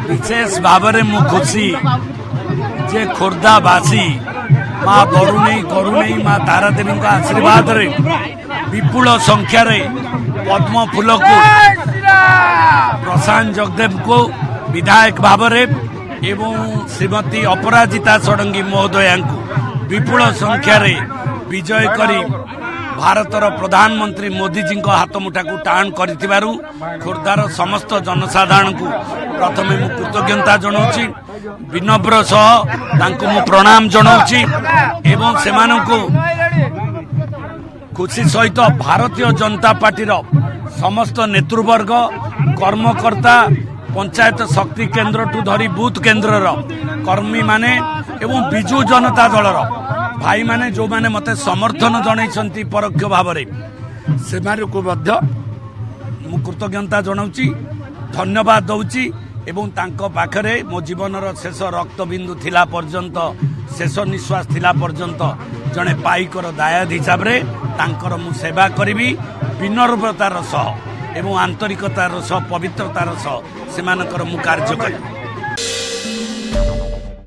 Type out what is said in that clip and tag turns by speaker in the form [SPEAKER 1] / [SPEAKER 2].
[SPEAKER 1] विशेष भाव में खुशी जे खोर्धावासी माँ बरुणेई करुणेई माँ तारादेवी आशीर्वाद रे विपुल संख्यार पद्म फूल को प्रशांत जगदेव को विधायक भाव एवं श्रीमती अपराजिता षडंगी महोदया को विपुल संख्यार विजय करी भारतर प्रधानमंत्री मोदी जी हाथ मुठा को टाण कर खोर्धार समस्त जनसाधारण को प्रथमे मु कृतज्ञता जनाऊँगी विनम्र सह प्रणाम जनाऊँगी एवं सेमानंकु खुशी सहित भारतीय जनता पार्टीर समस्त नेतृवर्ग कर्मकर्ता पंचायत शक्ति केन्द्र ठू धरी बूथ केन्द्र कर्मी माने एवं विजु जनता दलर भाई माने जो माने मते समर्थन जनई परोक्ष भाव से मु कृतज्ञता जनाऊँगी धन्यवाद दौची एवं तांको पाखरे मो जीवनर शेष रक्तबिंदु थिला पर्यंत शेष निश्वास थिला पर्यंत जड़े पाइकर दायाद हिसाब रे तांकर मु सेवा करी विनम्रतार सह एवं आंतरिकतार सह पवित्रतार सह सेमानकर मु कार्य करी।